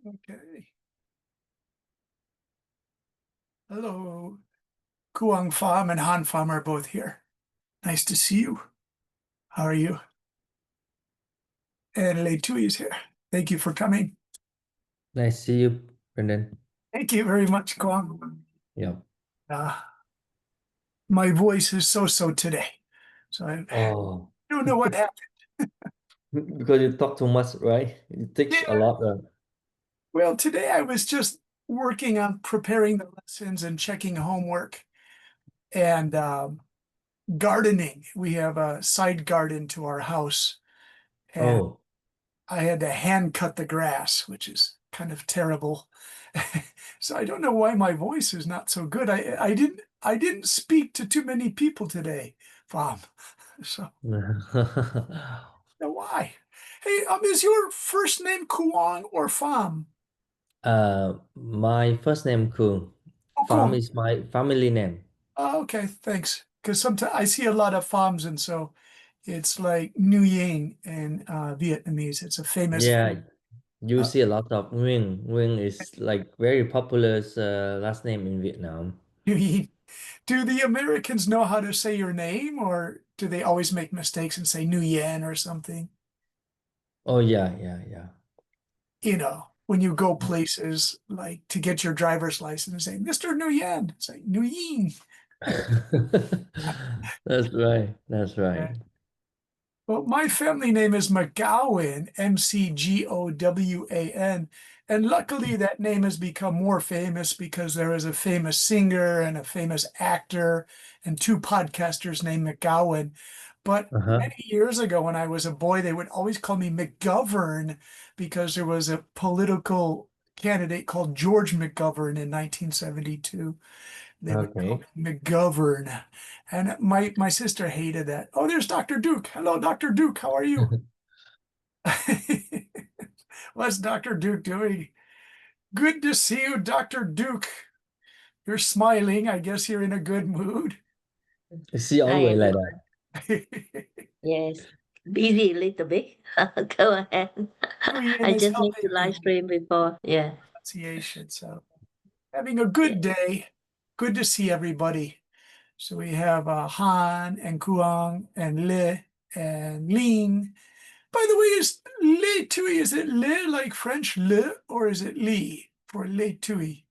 Okay. Hello. Kuang Pham and Han Pham are both here. Nice to see you. How are you? And Lei Tui is here. Thank you for coming. Nice to see you, Brendan. Thank you very much, Kuang. Yeah. Uh, my voice is so-so today. So I Oh, don't know what happened. because you talk too much, right? You teach a Yeah. lot. Well, today I was just working on preparing the lessons and checking homework and gardening. We have a side garden to our house, and Oh, I had to hand cut the grass, which is kind of terrible. So I don't know why my voice is not so good. I didn't speak to too many people today, Pham. So why? Hey, is your first name Kuang or Pham? my first name Kung. Oh, Farm Kuang. is my family name. Oh, okay, thanks. Because sometimes I see a lot of Phams, and so it's like Nguyen in Vietnamese. It's a famous Yeah, you uh, see a lot of Nguyen. Nguyen is like very popular last name in Vietnam. Nguyen. Do the Americans know how to say your name, or do they always make mistakes and say Nguyen or something? Oh yeah, yeah, yeah. When you go places like to get your driver's license and say, Mr. Nguyen, say Nguyen. That's right. That's Yeah. right. Well, my family name is McGowan, Mcgowan. And luckily, that name has become more famous because there is a famous singer and a famous actor and two podcasters named McGowan. But Uh-huh. many years ago, when I was a boy, they would always call me McGovern because there was a political candidate called George McGovern in 1972. They would call Okay. me McGovern. And my sister hated that. Oh, there's Dr. Duke. Hello, Dr. Duke. How are you? What's Dr. Duke doing? Good to see you, Dr. Duke. You're smiling. I guess you're in a good mood. Is he Hi always like everyone. that? Yes, busy a little bit. Go ahead. Nguyen I is just need to helping live me stream before. Yeah. pronunciation. So having a Yeah. good day. Good to see everybody. So we have Han and Kuang and Le and Ling. By the way, is Le Tui, is it Le like French Le, or is it Li for Le Tui?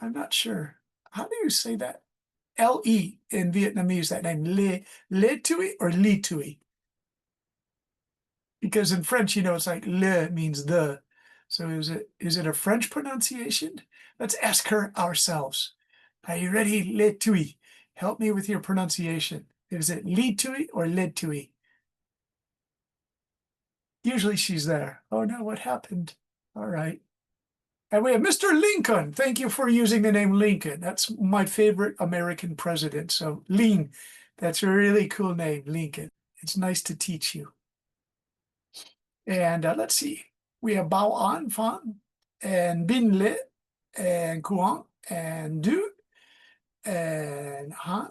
I'm not sure. How do you say that? L-E in Vietnamese, that name, Le Tui or Li Tui? Because in French, it's like Le means the. So is it a French pronunciation? Let's ask her ourselves. Are you ready, Le Tui? Help me with your pronunciation. Is it Li Tui or Le Tui? Usually she's there. Oh no, what happened? All right. And we have Mr. Lincoln. Thank you for using the name Lincoln. That's my favorite American president. So Lean, that's a really cool name, Lincoln. It's nice to teach you. And let's see. We have Bao An Fan and Bin Le and Kuang and Du and Han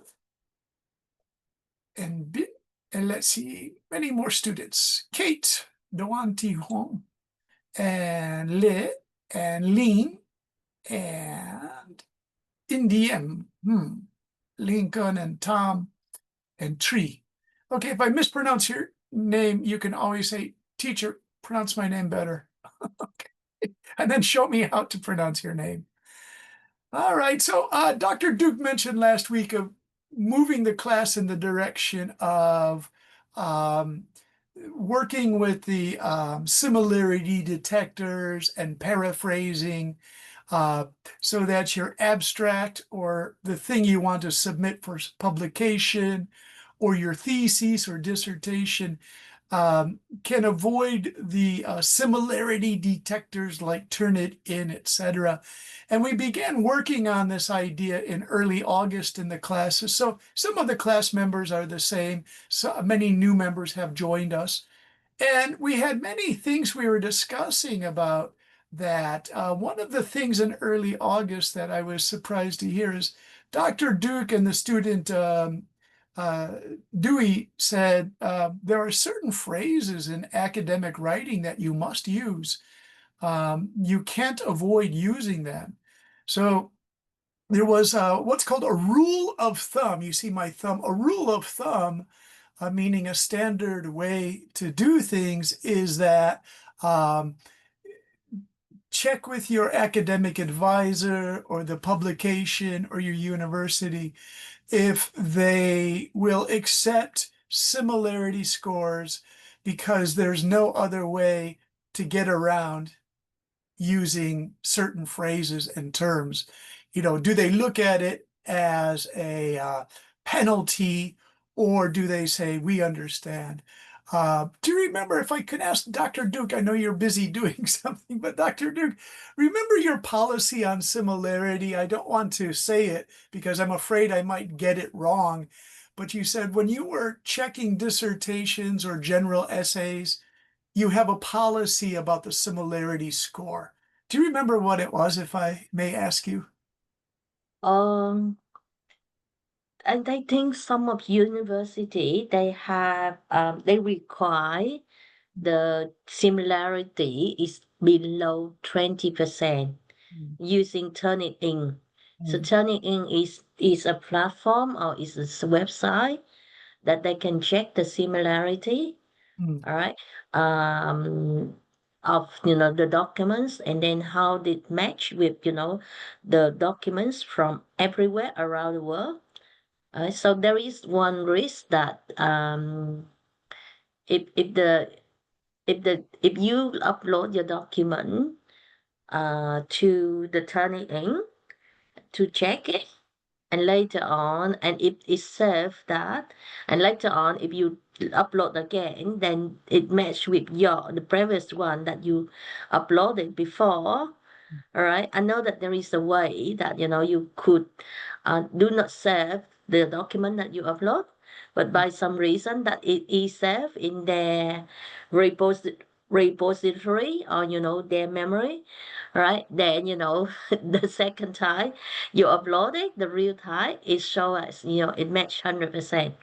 and Bin. And let's see, many more students. Kate, Doan Ti Huang, and Le and Lin and Indiem, Lincoln and Tom and Tree. Okay, if I mispronounce your name, you can always say, teacher, pronounce my name better. Okay. And then show me how to pronounce your name. All right, so Dr. Duke mentioned last week of moving the class in the direction of um, working with the similarity detectors and paraphrasing uh, so that your abstract or the thing you want to submit for publication or your thesis or dissertation can avoid the similarity detectors like Turnitin, etc. And we began working on this idea in early August in the classes. So some of the class members are the same. So many new members have joined us. And we had many things we were discussing about that. One of the things in early August that I was surprised to hear is Dr. Duke and the student uh, Dewey said there are certain phrases in academic writing that you must use. you can't avoid using them. So there was what's called a rule of thumb. You see my thumb. A rule of thumb, meaning a standard way to do things, is that check with your academic advisor or the publication or your university if they will accept similarity scores, because there's no other way to get around using certain phrases and terms. Do they look at it as a penalty, or do they say, we understand? Do you remember, if I could ask Dr. Duke, I know you're busy doing something, but Dr. Duke, remember your policy on similarity? I don't want to say it because I'm afraid I might get it wrong, but you said when you were checking dissertations or general essays, you have a policy about the similarity score. Do you remember what it was, if I may ask you? Um, and I think some of university they have they require the similarity is below 20% Mm, using Turnitin. So mm, Turnitin is a platform or is a website that they can check the similarity, mm, all right, of the documents, and then how they match with the documents from everywhere around the world. So there is one risk that if if the if you upload your document to the Turnitin to check it, and later on, and if it serves that, and later on if you upload again, then it match with the previous one that you uploaded before. All right, I know that there is a way that you could do not save the document that you upload, but mm, by some reason that it is saved in their repository, or their memory, right? Then the second time you upload it, the real time it show us it match 100%.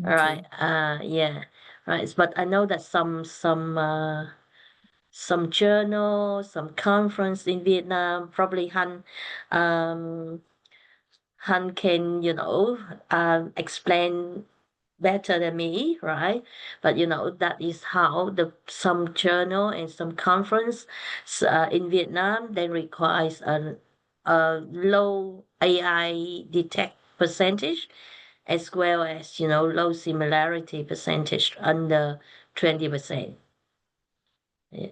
All okay. right, yeah, right. But I know that some journal, some conference in Vietnam, probably um, Han can, explain better than me, right? But that is how some journal and some conference in Vietnam they requires a low AI detect percentage, as well as low similarity percentage under 20%. Yeah.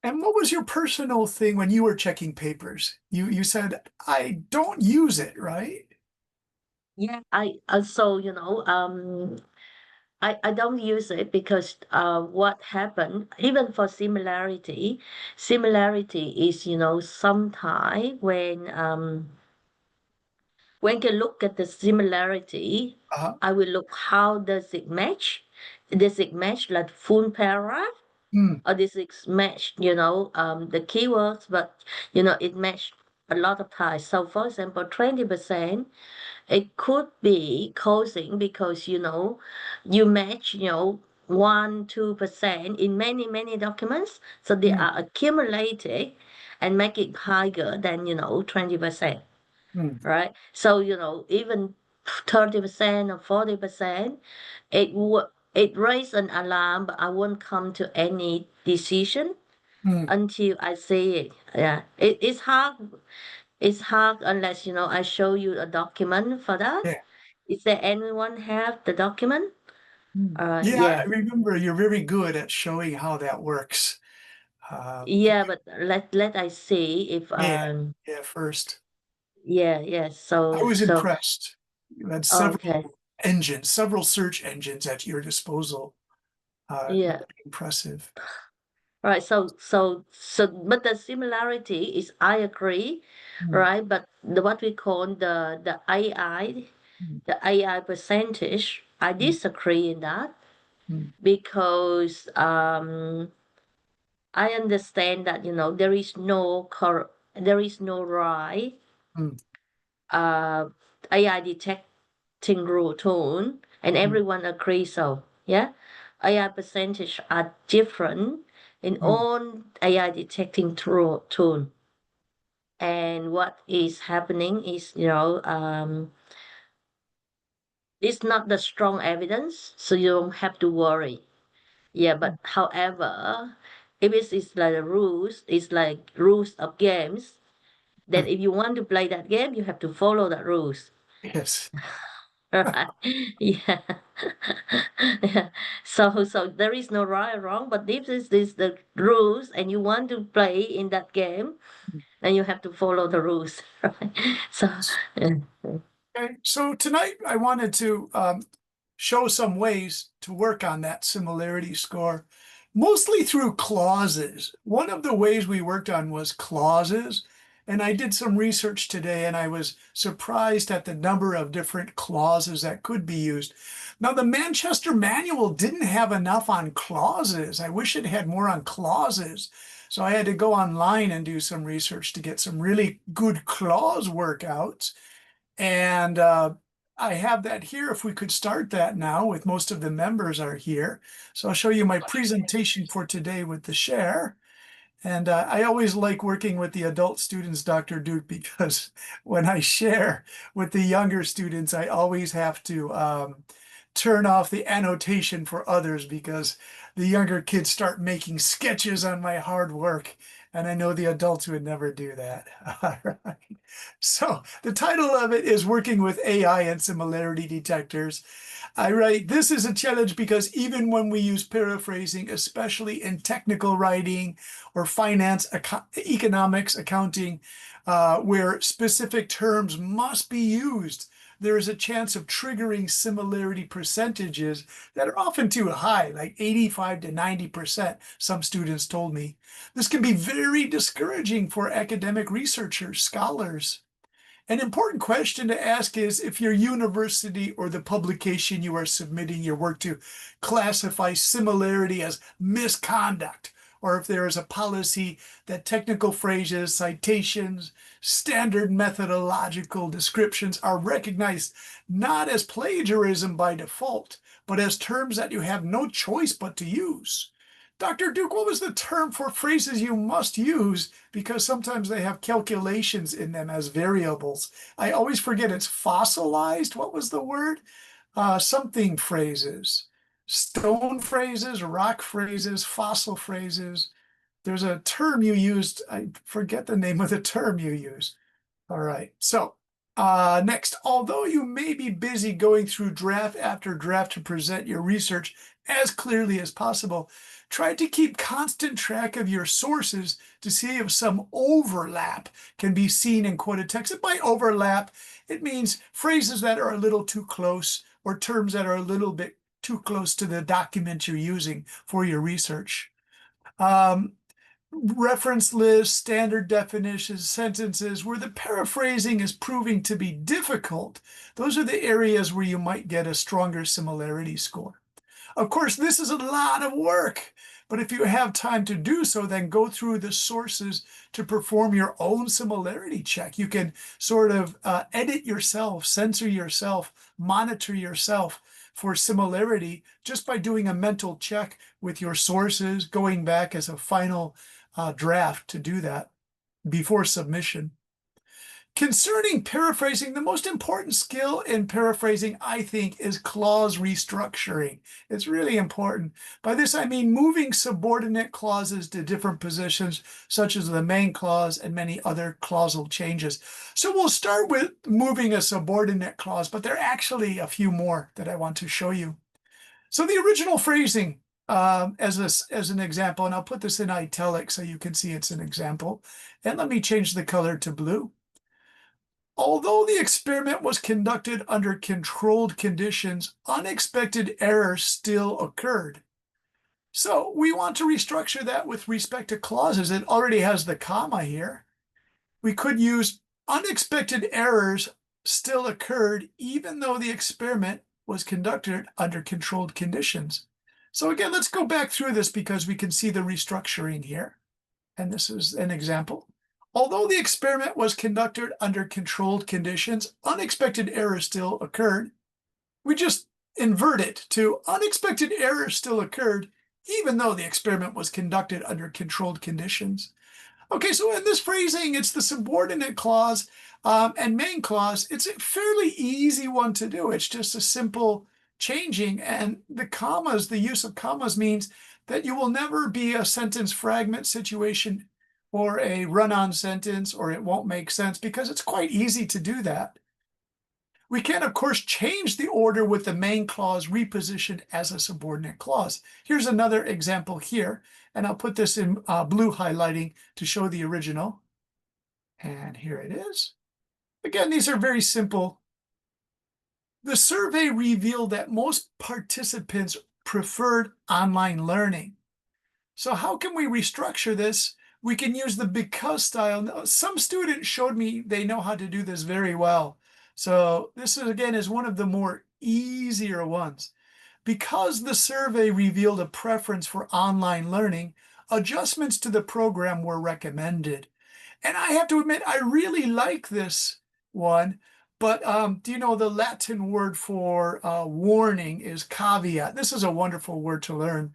And what was your personal thing when you were checking papers? You said, I don't use it, right? Yeah, I also, I don't use it because what happened, even for similarity is, sometime when you look at the similarity, Uh-huh. I will look how does it match? Does it match like full paragraph? Mm, Or does it match, the keywords, but it matched a lot of times. So for example, 20%, it could be causing because you match 1-2% in many documents, so they mm, are accumulated and make it higher than 20%, mm, right? So even 30% or 40%, it raise an alarm, but I won't come to any decision mm. until I see it. Yeah, it's hard. It's hard unless I show you a document for that. Yeah. Is there anyone have the document? Yeah, I Yeah, remember you're very good at showing how that works. yeah, but let I see if Yeah, yeah, first. yeah. I was So impressed. You had okay, several search engines at your disposal. yeah. Very impressive. Right. So, but the similarity is I agree, Mm, right? But what we call the AI, mm, the AI percentage, I mm, disagree in that mm, because I understand that there is no right mm, uh AI detecting routine, and mm, everyone agrees. So yeah, AI percentage are different, in own AI detecting tool. And what is happening is, it's not the strong evidence, so you don't have to worry. Yeah, but however, if it's like the rules, it's like rules of games, then if you want to play that game, you have to follow the rules. Yes. Right. Yeah. Yeah. So there is no right or wrong, but if this the rules and you want to play in that game, then you have to follow the rules. Right. So Okay, so tonight I wanted to show some ways to work on that similarity score, mostly through clauses. One of the ways we worked on was clauses, and I did some research today and I was surprised at the number of different clauses that could be used. Now, the Manchester Manual didn't have enough on clauses. I wish it had more on clauses. So I had to go online and do some research to get some really good clause workouts. And I have that here. If we could start that now, with most of the members are here. So I'll show you my presentation for today with the share. And I always like working with the adult students, Dr. Duke, because when I share with the younger students, I always have to turn off the annotation for others because the younger kids start making sketches on my hard work. And I know the adults would never do that. All right. So the title of it is Working with AI and Similarity Detectors. I write, this is a challenge because even when we use paraphrasing, especially in technical writing or finance, economics, accounting, where specific terms must be used, there is a chance of triggering similarity percentages that are often too high, like 85 to 90%, some students told me. This can be very discouraging for academic researchers, scholars. An important question to ask is if your university or the publication you are submitting your work to classify similarity as misconduct, or if there is a policy that technical phrases, citations, standard methodological descriptions are recognized not as plagiarism by default, but as terms that you have no choice but to use. Dr. Duke, what was the term for phrases you must use? Because sometimes they have calculations in them as variables. I always forget it's fossilized. What was the word? Something phrases, stone phrases, rock phrases, fossil phrases. There's a term you used. I forget the name of the term you used. All right. So next, although you may be busy going through draft after draft to present your research as clearly as possible, try to keep constant track of your sources to see if some overlap can be seen in quoted text. And by overlap, it means phrases that are a little too close or terms that are a little bit too close to the document you're using for your research. Reference lists, standard definitions, sentences where the paraphrasing is proving to be difficult. Those are the areas where you might get a stronger similarity score. Of course, this is a lot of work, but if you have time to do so, then go through the sources to perform your own similarity check. You can sort of edit yourself, censor yourself, monitor yourself for similarity just by doing a mental check with your sources, going back as a final draft to do that before submission. Concerning paraphrasing, the most important skill in paraphrasing, I think, is clause restructuring. It's really important. By this, I mean moving subordinate clauses to different positions, such as the main clause and many other clausal changes. So we'll start with moving a subordinate clause, but there are actually a few more that I want to show you. So the original phrasing, as an example, and I'll put this in italics so you can see it's an example. And let me change the color to blue. Although the experiment was conducted under controlled conditions, unexpected errors still occurred. So we want to restructure that with respect to clauses. It already has the comma here. We could use unexpected errors still occurred even though the experiment was conducted under controlled conditions. So again, let's go back through this because we can see the restructuring here. And this is an example. Although the experiment was conducted under controlled conditions, unexpected errors still occurred. We just invert it to unexpected errors still occurred, even though the experiment was conducted under controlled conditions. Okay, so in this phrasing, it's the subordinate clause and main clause. It's a fairly easy one to do. It's just a simple changing, and the commas, the use of commas means that you will never be a sentence fragment situation or a run-on sentence, or it won't make sense, because it's quite easy to do that. We can, of course, change the order with the main clause repositioned as a subordinate clause. Here's another example here, and I'll put this in blue highlighting to show the original. And here it is. Again, these are very simple. The survey revealed that most participants preferred online learning. So how can we restructure this? We can use the because style. Now, some students showed me they know how to do this very well. So this is, again, is one of the more easier ones. Because the survey revealed a preference for online learning, adjustments to the program were recommended. And I have to admit, I really like this one. But do you know the Latin word for warning is caveat? This is a wonderful word to learn.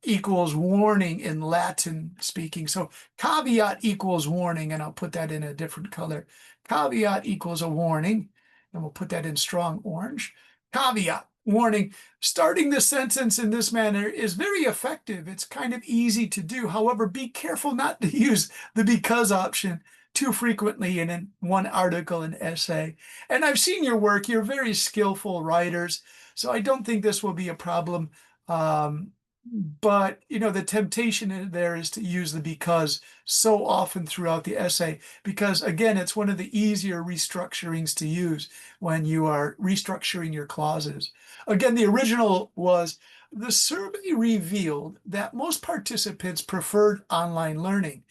Equals warning in Latin speaking. So caveat equals warning, and I'll put that in a different color. Caveat equals a warning, and we'll put that in strong orange. Caveat, warning. Starting the sentence in this manner is very effective. It's kind of easy to do. However, be careful not to use the because option too frequently in one article and essay. And I've seen your work. You're very skillful writers, so I don't think this will be a problem. But, you know, the temptation there is to use the because so often throughout the essay, because, again, it's one of the easier restructurings to use when you are restructuring your clauses. Again, the original was, the survey revealed that most participants preferred online learning.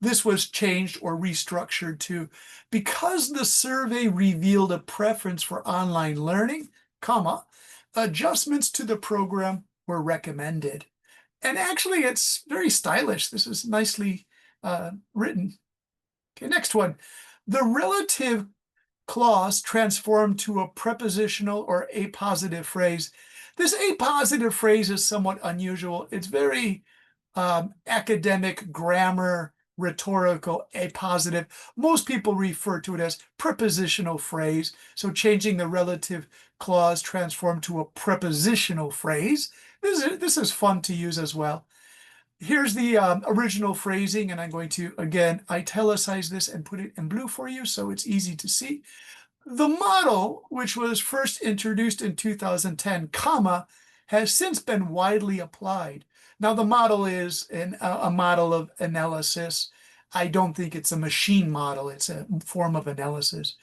This was changed or restructured to, because the survey revealed a preference for online learning, comma, adjustments to the program were recommended. And actually, it's very stylish. This is nicely written. Okay, next one. The relative clause transformed to a prepositional or appositive phrase. This appositive phrase is somewhat unusual. It's very academic, grammar, rhetorical, appositive. Most people refer to it as prepositional phrase. So changing the relative clause transformed to a prepositional phrase. This is fun to use as well. Here's the original phrasing, and I'm going to, again, italicize this and put it in blue for you so it's easy to see. The model, which was first introduced in 2010, comma, has since been widely applied. Now, the model is a model of analysis. I don't think it's a machine model. It's a form of analysis.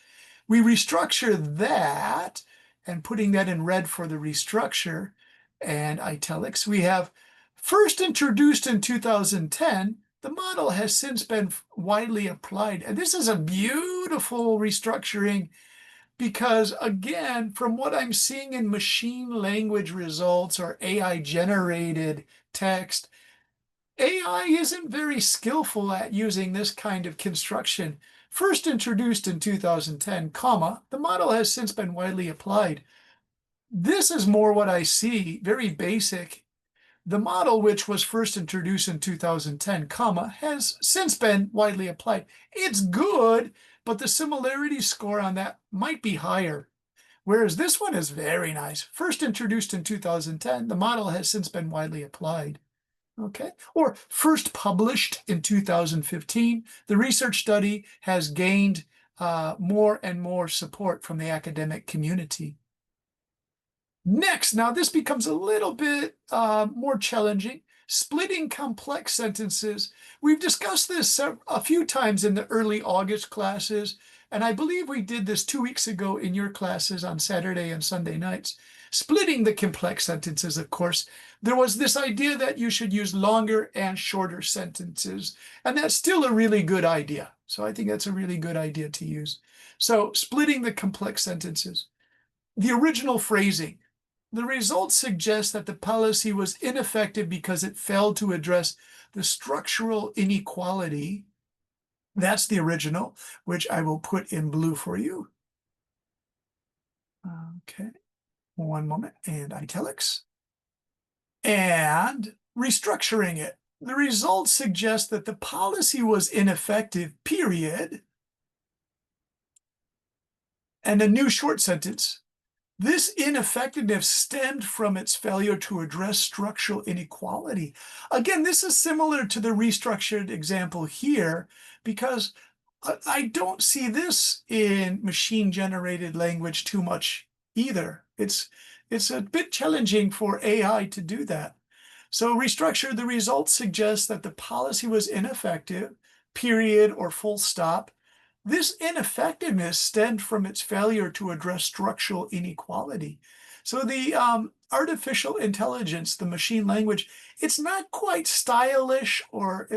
We restructure that, and putting that in red for the restructure and italics, we have first introduced in 2010, the model has since been widely applied. And this is a beautiful restructuring because, again, from what I'm seeing in machine language results or AI-generated text, AI isn't very skillful at using this kind of construction. First introduced in 2010, comma, the model has since been widely applied. This is more what I see, very basic. The model, which was first introduced in 2010, comma, has since been widely applied. It's good, but the similarity score on that might be higher. Whereas this one is very nice. First introduced in 2010, the model has since been widely applied. Okay, or first published in 2015, the research study has gained more and more support from the academic community. Next, now this becomes a little bit more challenging. Splitting complex sentences. We've discussed this a few times in the early August classes, and I believe we did this 2 weeks ago in your classes on Saturday and Sunday nights. Splitting the complex sentences, of course, there was this idea that you should use longer and shorter sentences, and that's still a really good idea. So I think that's a really good idea to use. So splitting the complex sentences. The original phrasing. The results suggest that the policy was ineffective because it failed to address the structural inequality. That's the original, which I will put in blue for you. Okay, one moment, and italics. And restructuring it. The results suggest that the policy was ineffective, period. And a new short sentence. This ineffectiveness stemmed from its failure to address structural inequality. Again, this is similar to the restructured example here, because I don't see this in machine-generated language too much either. It's a bit challenging for AI to do that. So restructure, the results suggest that the policy was ineffective, period or full stop. This ineffectiveness stemmed from its failure to address structural inequality. So the artificial intelligence, the machine language, it's not quite stylish or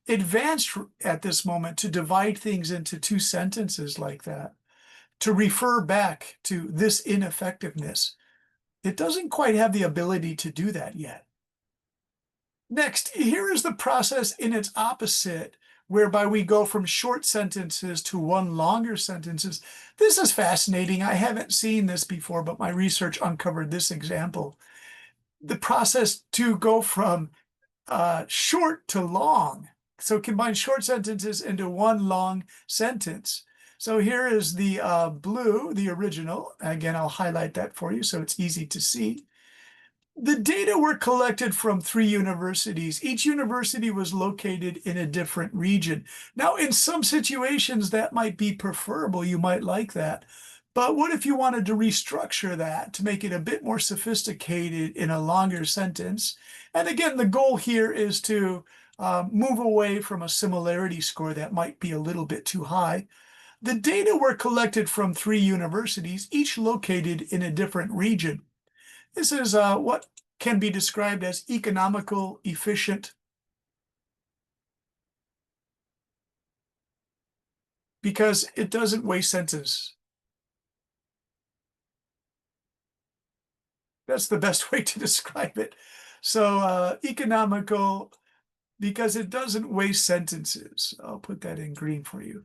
advanced at this moment to divide things into two sentences like that, to refer back to this ineffectiveness. It doesn't quite have the ability to do that yet. Next, here is the process in its opposite, whereby we go from short sentences to one longer sentences. This is fascinating. I haven't seen this before, but my research uncovered this example. The process to go from short to long. So combine short sentences into one long sentence. So here is the blue, the original. Again, I'll highlight that for you so it's easy to see. The data were collected from 3 universities. Each university was located in a different region. Now, in some situations, that might be preferable. You might like that. But what if you wanted to restructure that to make it a bit more sophisticated in a longer sentence? And again, the goal here is to move away from a similarity score that might be a little bit too high. The data were collected from 3 universities, each located in a different region. This is what can be described as economical, efficient, because it doesn't waste sentences. That's the best way to describe it. So economical, because it doesn't waste sentences. I'll put that in green for you.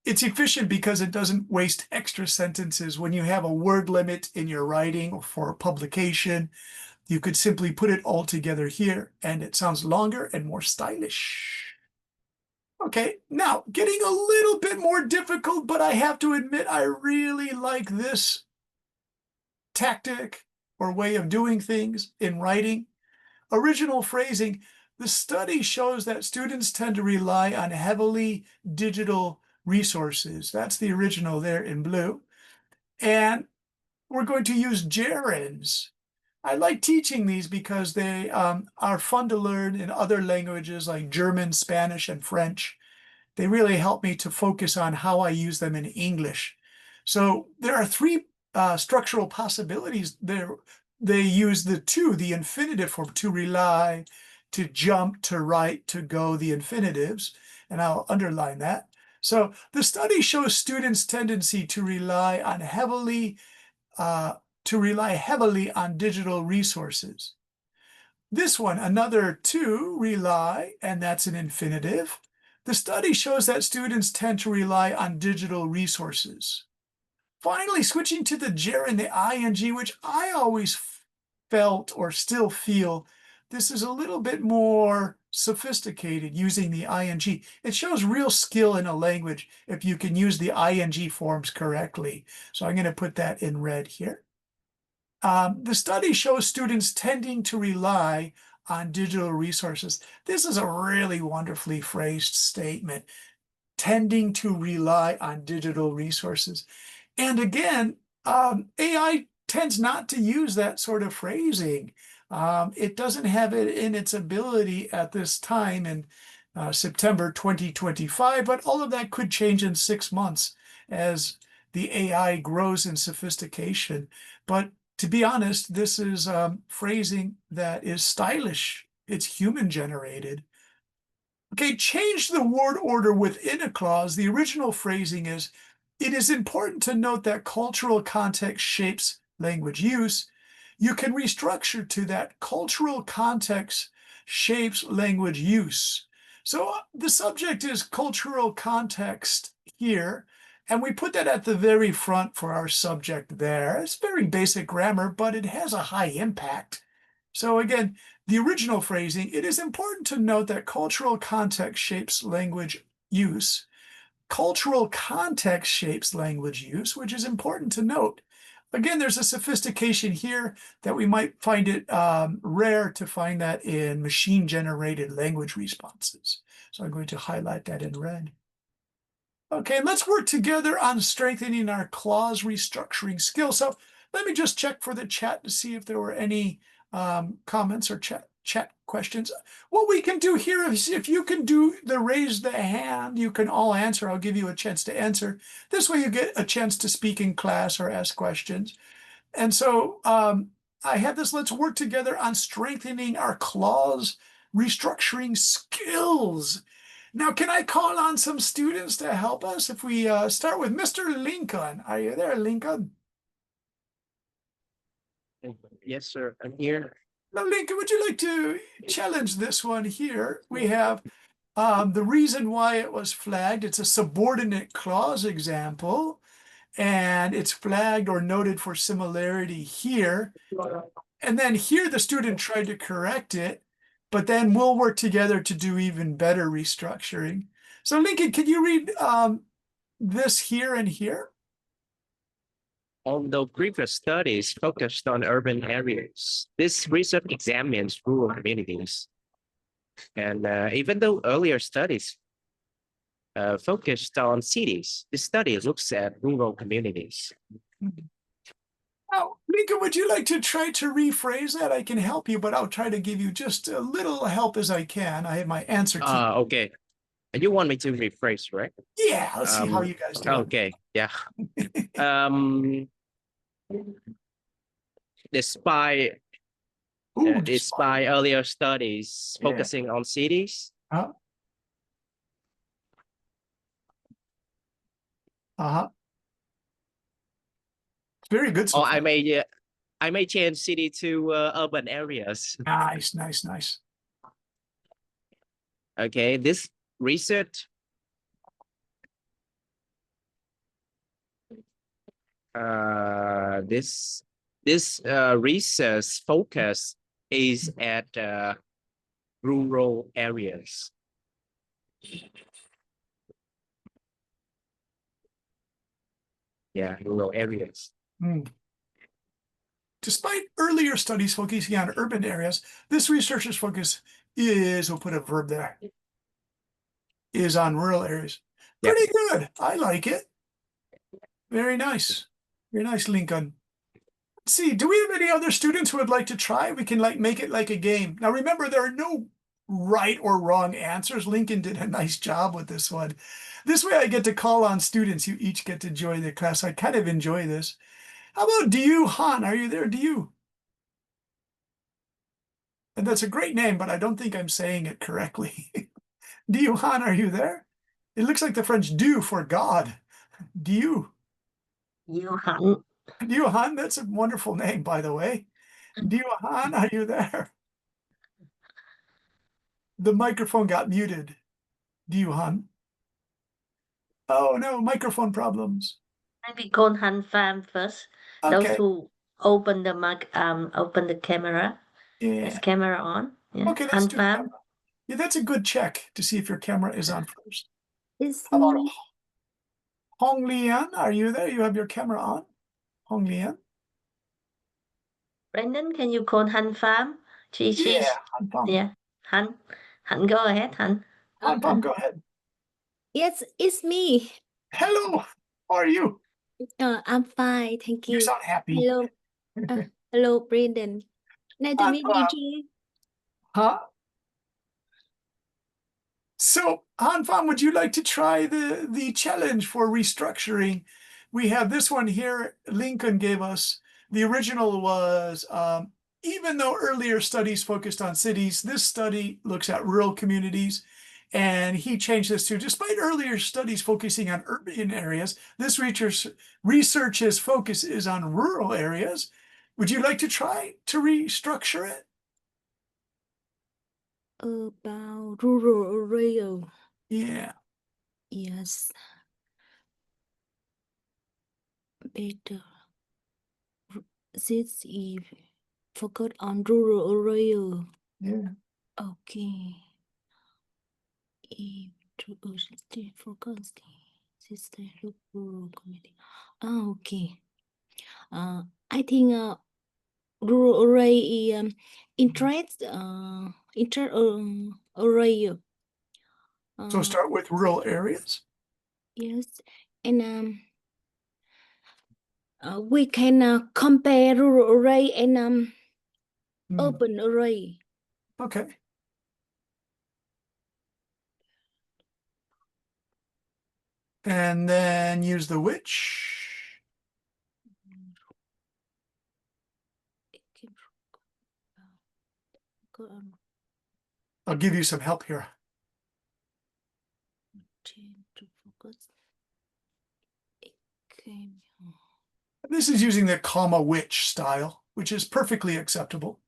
It's efficient because it doesn't waste extra sentences. When you have a word limit in your writing or for a publication, you could simply put it all together here, and it sounds longer and more stylish. Okay, now getting a little bit more difficult, but I have to admit I really like this tactic or way of doing things in writing. Original phrasing. The study shows that students tend to rely on heavily digital resources. That's the original there in blue. And we're going to use gerunds. I like teaching these because they are fun to learn in other languages like German, Spanish, and French. They really help me to focus on how I use them in English. So there are 3 structural possibilities there. They use the infinitive form, to rely, to jump, to write, to go, the infinitives, and I'll underline that. So the study shows students' tendency to rely heavily on digital resources. This one, another to rely, and that's an infinitive. The study shows that students tend to rely on digital resources. Finally, switching to the gerund, the ing, which I always felt or still feel, this is a little bit more sophisticated using the ing. It shows real skill in a language if you can use the ing forms correctly. So I'm going to put that in red here. The study shows students tending to rely on digital resources. This is a really wonderfully phrased statement, tending to rely on digital resources. And again, AI tends not to use that sort of phrasing. It doesn't have it in its ability at this time in September 2025, but all of that could change in 6 months as the AI grows in sophistication. But to be honest, this is phrasing that is stylish. It's human generated. Okay, change the word order within a clause. The original phrasing is, it is important to note that cultural context shapes language use. You can restructure to that cultural context shapes language use. So the subject is cultural context here, and we put that at the very front for our subject there. It's very basic grammar, but it has a high impact. So again, the original phrasing, it is important to note that cultural context shapes language use. Cultural context shapes language use, which is important to note. Again, there's a sophistication here that we might find it rare to find that in machine-generated language responses. So I'm going to highlight that in red. Okay, let's work together on strengthening our clause restructuring skills. So let me just check for the chat to see if there were any comments or chat questions. What we can do here is if you can do the raise the hand, you can all answer. I'll give you a chance to answer. This way you get a chance to speak in class or ask questions. And so I have this, let's work together on strengthening our clause restructuring skills. Now, can I call on some students to help us? If we start with Mr. Lincoln. Are you there, Lincoln? Yes, sir. I'm here. Now, Lincoln, would you like to challenge this one here? We have the reason why it was flagged. It's a subordinate clause example, and it's flagged or noted for similarity here. And then here the student tried to correct it, but then we'll work together to do even better restructuring. So Lincoln, can you read this here and here? Although previous studies focused on urban areas, this research examines rural communities. And even though earlier studies focused on cities, this study looks at rural communities. Now, Lincoln, would you like to try to rephrase that? I can help you, but I'll try to give you just a little help as I can. I have my answer key. Okay. And you want me to rephrase, right? Yeah, let's see how you guys do. Okay, yeah. Despite Ooh, despite earlier studies Yeah. focusing on cities, very good so or far. I may change city to urban areas. Nice, nice, nice. Okay, this research this research focus is at rural areas. Yeah, rural areas. Despite earlier studies focusing on urban areas, this researcher's focus is, we'll put a verb there, is on rural areas. Yep. Pretty good. I like it. Very nice. Very nice, Lincoln. Let's see, do we have any other students who would like to try? We can make it like a game. Now remember, there are no right or wrong answers. Lincoln did a nice job with this one. This way I get to call on students. You each get to join the class. I kind of enjoy this. How about Diu Han? Are you there, Diu? And that's a great name, but I don't think I'm saying it correctly. Diu Han, are you there? It looks like the French "do" for God. Diu. Johan. Diu Han, that's a wonderful name, by the way. Diu Han, are you there? The microphone got muted. Diu Han. Oh no, microphone problems. Maybe call HanFam first. Those Okay, who open the open the camera. yeah. Is camera on? Yeah. Okay, let's do HanFam. camera. Yeah, that's a good check to see if your camera is on first. It's How about me. Hong Lian? Are you there? You have your camera on? Hong Lian? Brendan, can you call HanFam? She's Yeah, Han Pam. yeah. Han, go ahead, Han. Han Pam, go ahead. Yes, it's me. Hello, how are you? I'm fine, thank You you. sound happy. Hello, hello, Brendan. Nice to Han meet you Pam. too. Huh? So, Han Pam, would you like to try the challenge for restructuring? We have this one here. Lincoln gave us. The original was, even though earlier studies focused on cities, this study looks at rural communities. And he changed this to, despite earlier studies focusing on urban areas, this research's focus is on rural areas. Would you like to try to restructure it? About rural area. Yeah. Yes. Better. This is focus on rural area. Yeah. Okay. To urgently focus system look rural community. Okay. I think rural array interest array. So start with rural areas. Yes, and we can compare rural array and Hmm, urban array. okay. And then use the which. I'll give you some help here. Change to focus. Okay. This is using the comma which style, which is perfectly acceptable.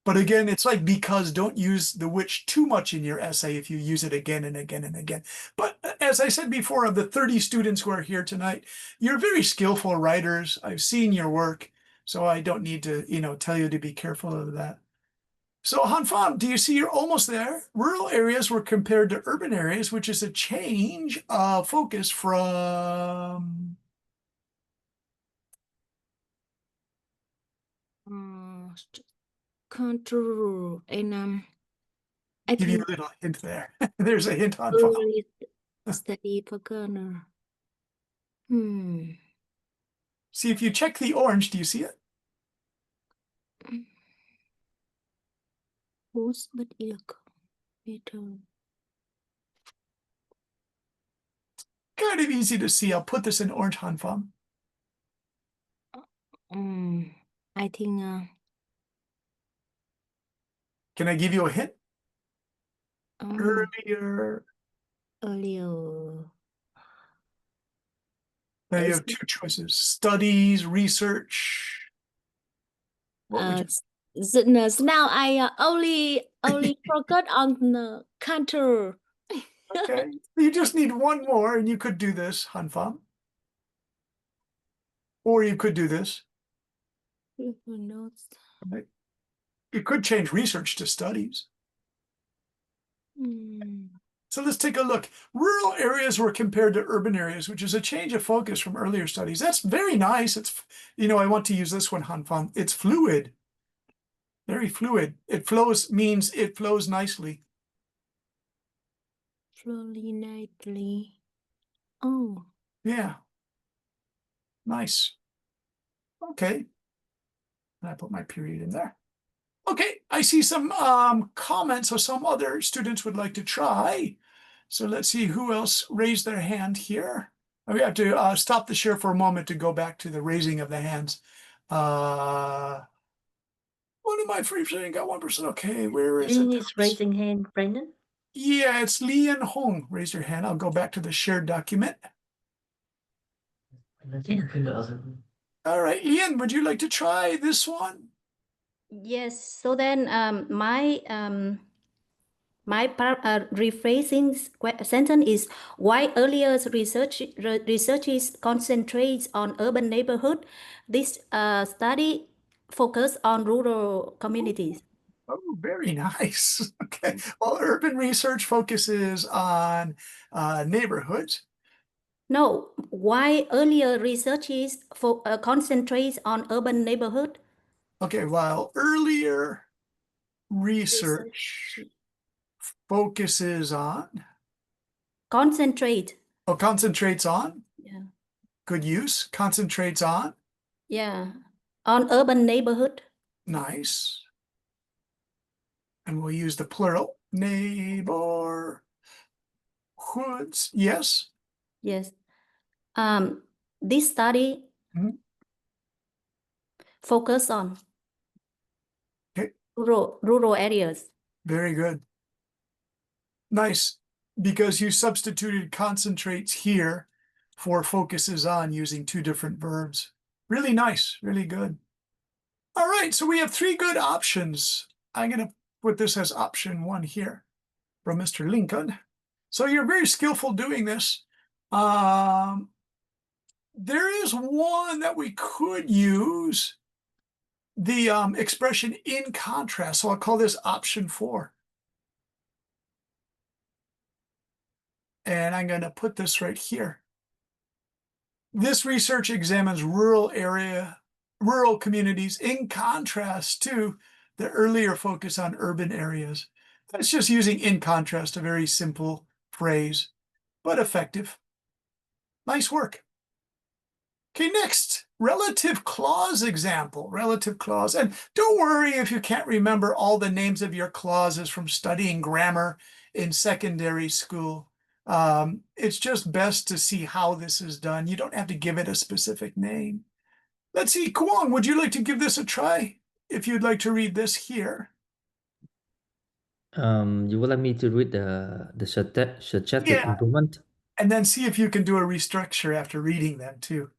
But again, it's like because don't use the which too much in your essay if you use it again and again and again. But as I said before, of the 30 students who are here tonight, you're very skillful writers. I've seen your work, so I don't need to, tell you to be careful of that. So Han Fan, do you see you're almost there? Rural areas were compared to urban areas, which is a change of focus from Control and I give you think a little hint there. There's a hint, Han Fan. early study for corner. See, if you check the orange, do you see it? Post but ilk better. Kind of easy to see. I'll put this in orange, Han Fan. I think Can I give you a hint? earlier. Now you have two choices: studies, research. What would you So now I only forgot on the counter. Okay, you just need one more, and you could do this, Han Fan. Or you could do this. Notes. Right? You could change research to studies. So let's take a look. Rural areas were compared to urban areas, which is a change of focus from earlier studies. That's very nice. It's, I want to use this one, Han Fan. It's fluid. Very fluid. It flows means it flows nicely. Slowly, nightly. Oh. Yeah. Nice. Okay. And I put my period in there. Okay, I see some comments, so some other students would like to try. So let's see who else raised their hand here. We have to stop the share for a moment to go back to the raising of the hands. What am I free saying? Got 1%. Okay, where is it? Is raising hand, Brandon? Yeah, it's Lian Hong. Raise your hand. I'll go back to the shared document. All right, Lian, would you like to try this one? Yes. So then, my rephrasing sentence is why earlier researches concentrates on urban neighborhood. This study focus on rural communities. Oh, very nice. Okay. Well, urban research focuses on neighborhoods. No, why earlier researches concentrates on urban neighborhood. Okay, while earlier research focuses on concentrates on. Yeah. Good use. Concentrates on. Yeah. On urban neighborhood. Nice. And we'll use the plural. Neighborhoods. Yes. Yes. This study focus on rural areas. Very good. Nice. Because you substituted concentrates here for focuses on using two different verbs. Really nice. Really good. All right. So we have three good options. I'm going to put this as option 1 here from Mr. Lincoln. So you're very skillful doing this. There is one that we could use. the expression in contrast. So I'll call this option 4. And I'm going to put this right here. This research examines rural communities in contrast to the earlier focus on urban areas. That's just using in contrast, a very simple phrase, but effective. Nice work. Okay, next, relative clause example, relative clause. And don't worry if you can't remember all the names of your clauses from studying grammar in secondary school. It's just best to see how this is done. You don't have to give it a specific name. Let's see, Kuang, would you like to give this a try? If you'd like to read this here. You would like me to read the suggested Yeah. improvement? And then see if you can do a restructure after reading them too.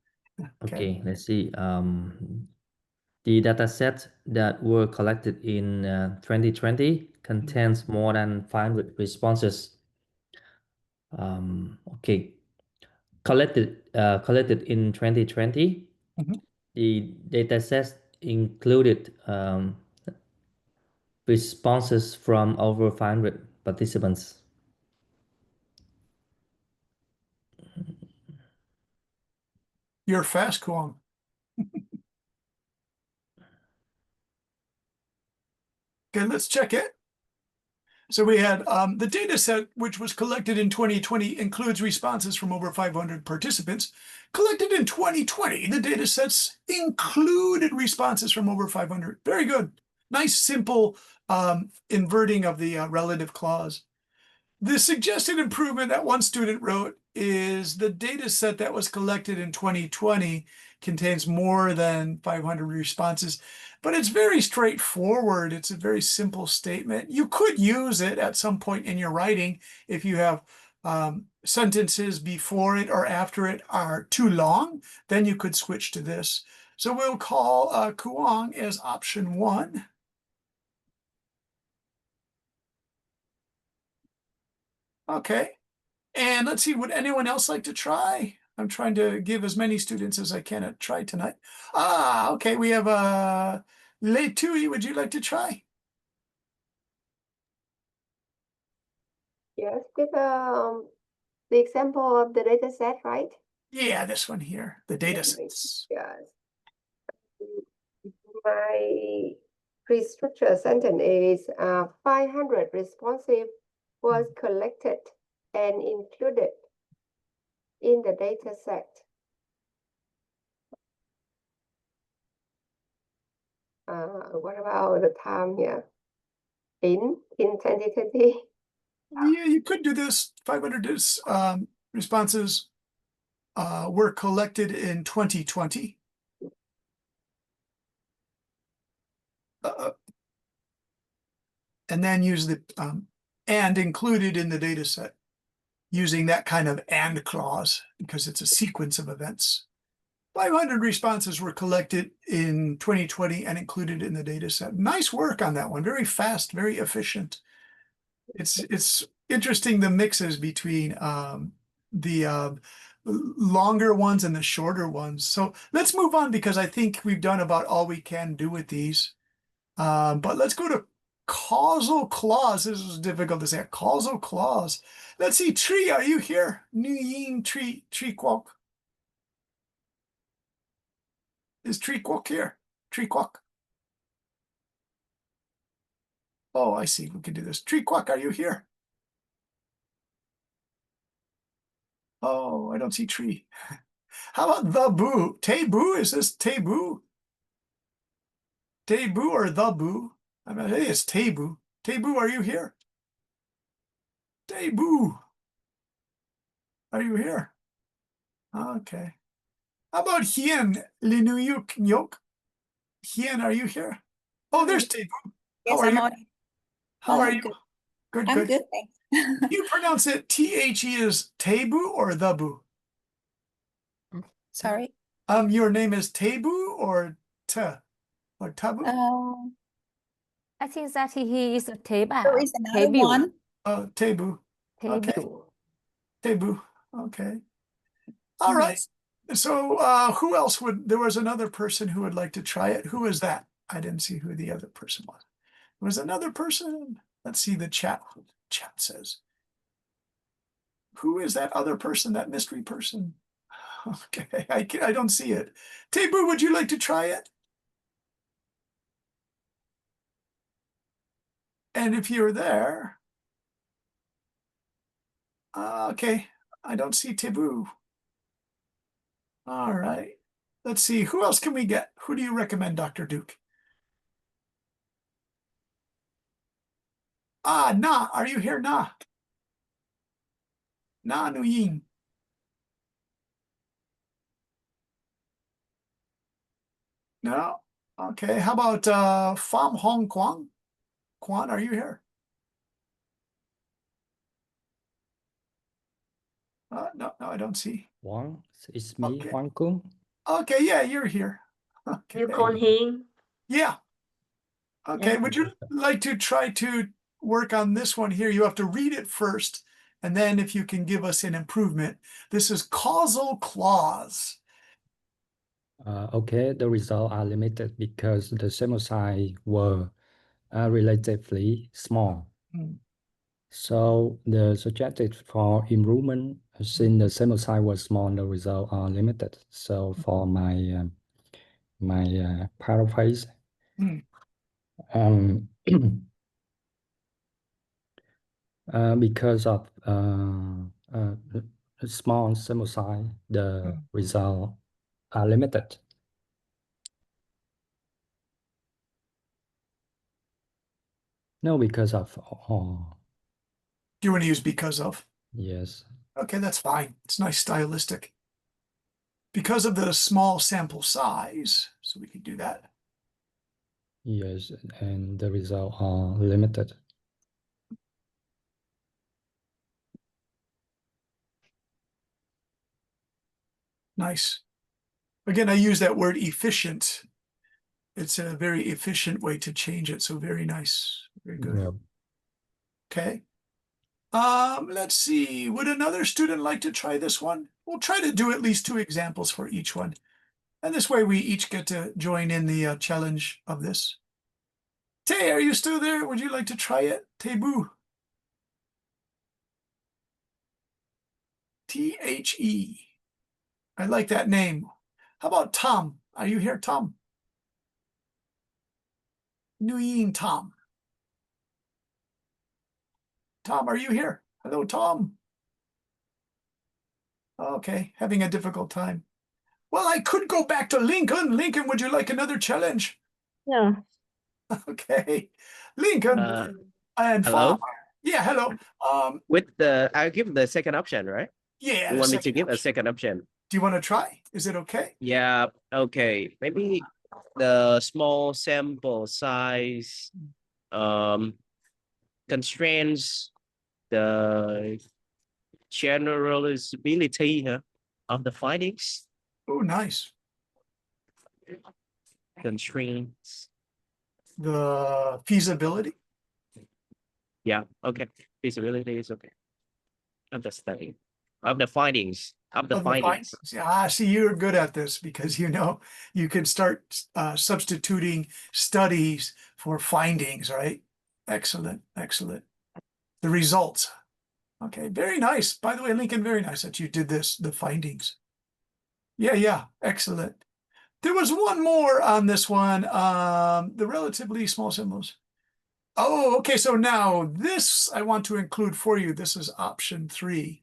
Okay, let's see. The data sets that were collected in 2020 contains more than 500 responses. Okay, collected in 2020, Mhm. the data sets included responses from over 500 participants. You're fast, Kuang. Okay, let's check it. So we had the data set, which was collected in 2020, includes responses from over 500 participants. Collected in 2020, the data sets included responses from over 500. Very good. Nice, simple inverting of the relative clause. The suggested improvement that one student wrote is the data set that was collected in 2020 contains more than 500 responses, but it's very straightforward. It's a very simple statement. You could use it at some point in your writing if you have sentences before it or after it are too long, then you could switch to this. So we'll call Kuang as option 1. Okay. And let's see, would anyone else like to try? I'm trying to give as many students as I can a try tonight. Okay, we have Lei Tui, would you like to try? Yes, with the example of the data set, right? Yeah, this one here, the data sets. Yes. My pre-structured sentence is 500 responsive was collected and included in the data set. What about the time here? In 2020? Yeah, you could do this. 500 responses were collected in 2020. And then use the and included in the data set, using that kind of and clause because it's a sequence of events. 500 responses were collected in 2020 and included in the data set. Nice work on that one. Very fast, very efficient. It's interesting the mixes between the longer ones and the shorter ones. So let's move on because I think we've done about all we can do with these. But let's go to causal clause. This is difficult to say. A causal clause. Let's see. Tree, are you here? Nguyen tree quok. Is tree quok here? Tree quok. Oh, I see. We can do this. Tree quok, are you here? Oh, I don't see tree. How about the boo? Te boo? Is this te boo? Te boo or the boo? I mean, hey, it's te boo. Te boo, are you here? Te boo. Are you here? Okay. How about hien? Linuyuk nyok? Hien, are you here? Oh, there's te boo. Yes, How are I'm you? on. How are you? Good. Good, I'm good. good, thanks. You pronounce it T-H-E is Tebu or the boo? Sorry. Your name is Tebu or Te or Tabu? I think that he is a table. There is another Table. one. Tebu. Okay. Table. Tebu. Okay. All right. Yes. So who else would, there was another person who would like to try it. Who is that? I didn't see who the other person was. There was another person. Let's see the chat. Chat says, who is that other person, that mystery person? Okay, I don't see it. Tebu, would you like to try it? And if you're there, okay, I don't see Tebu. All right, let's see, who else can we get? Who do you recommend, Dr. Duke? Na, are you here, Na? Na Nguyen. No? Okay, how about Pham Hong Kwang? Kwan, are you here? No, I don't see. Wang, it's me, Okay. Wang Kung. Okay, yeah, you're here. Okay. You call him. Yeah. Okay, Yeah. would you like to try to work on this one here? You have to read it first, and then if you can give us an improvement. This is causal clause. Okay, the results are limited because the sample size were relatively small. Hmm. So the suggested for improvement, since the sample size was small, the results are limited. So for my paraphrase, Hmm. because of small sample size, the results are limited. No, because of Do you want to use because of? yes. Okay, that's fine. It's nice stylistic. Because of the small sample size, so we can do that. Yes, and the results are limited. Nice. Again, I use that word efficient. It's a very efficient way to change it. So very nice. Very good. Yeah. Okay. Let's see. Would another student like to try this one? We'll try to do at least 2 examples for each one. And this way we each get to join in the challenge of this. Tay, are you still there? Would you like to try it? Tebu. T-H-E. I like that name. How about Tom? Are you here, Tom? Nguyen Tom. Tom, are you here? Hello, Tom. Okay, having a difficult time. Well, I could go back to Lincoln. Lincoln, would you like another challenge? Yeah. Okay. Lincoln and Hello? Farm. Yeah, hello. I'll give the second option, right? Yeah. You the want me to second give a option. second option? Do you want to try? Is it okay? Yeah, okay. Maybe the small sample size constrains the generalizability of the findings. Oh, nice. Constraints. The feasibility. Yeah, okay. Feasibility is okay. Of the study. Of the findings. Of the findings. Yeah, see, you're good at this because you know you can start substituting studies for findings, right? Excellent, excellent. The results. Okay, very nice. By the way, Lincoln, very nice that you did this, the findings. Yeah, excellent. There was one more on this one, the relatively small symbols. Oh, okay, so now this I want to include for you. This is option 3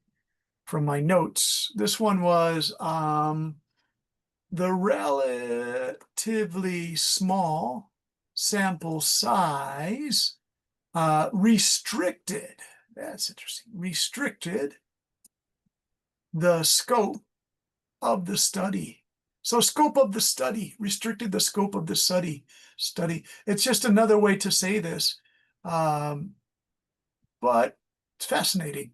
from my notes. This one was the relatively small sample size restricted. That's interesting. Restricted the scope of the study. So scope of the study, restricted the scope of the study. It's just another way to say this, but it's fascinating.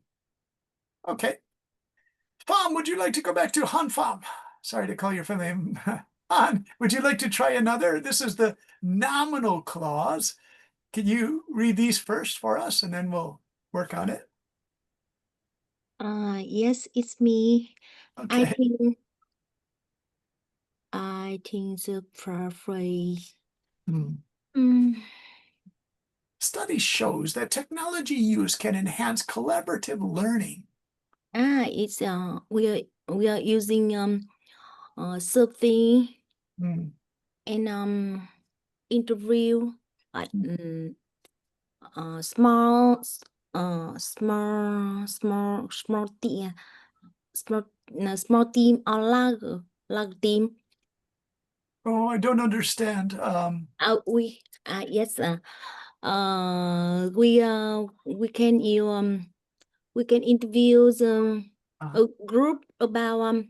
Okay. Pham, would you like to go back to Han Pham? Sorry to call your family name. Han, would you like to try another? This is the nominal clause. Can you read these first for us and then we'll work on it? Yes, it's me. Okay. I think the paraphrase Study shows that technology use can enhance collaborative learning. It's we are using survey and interview at small team, small team or large team. Oh, I don't understand. Yes, we can interview a group about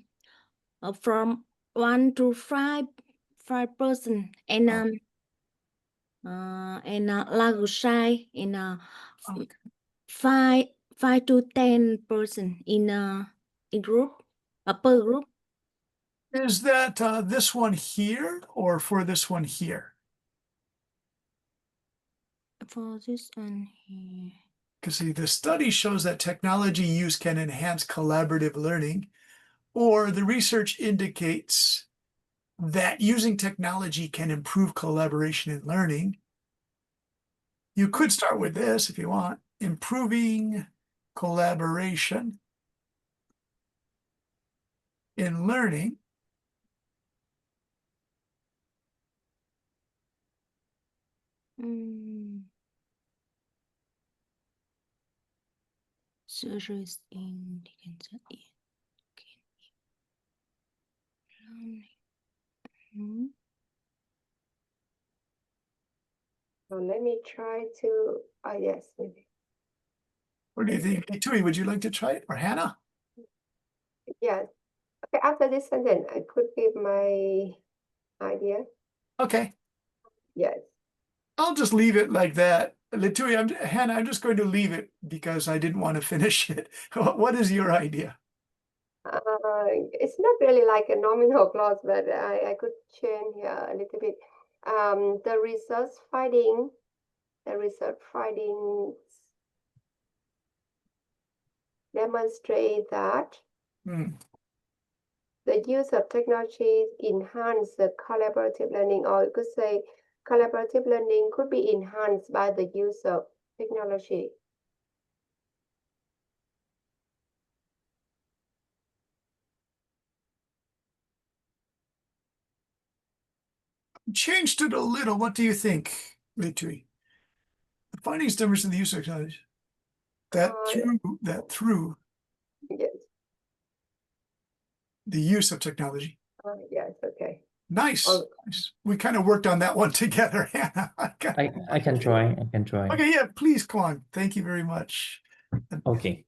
from 1 to 5 person and large size and 5 to 10 person in group per group. Is that this one here or for this one here? For this one here. Because see, the study shows that technology use can enhance collaborative learning, or the research indicates that using technology can improve collaboration in learning. You could start with this if you want, improving collaboration in learning. Searches in So let me try to, yes, maybe. What do you think? Hey, Tui, would you like to try it? Or Hannah? Yes. Okay, after this sentence, I could give my idea. Okay. Yes. I'll just leave it like that. Letui, Hannah, I'm just going to leave it because I didn't want to finish it. What is your idea? It's not really like a nominal clause, but I could change here a little bit. The research findings demonstrate that the use of technology enhance the collaborative learning, or you could say collaborative learning could be enhanced by the use of technology. Changed it a little. What do you think, Letui? The findings demonstrate the use of technology. Through yes. The use of technology. Yes, okay. Nice. Nice. We kind of worked on that one together, Hannah. I can try. Okay, yeah, please, Kwon. Thank you very much. Okay.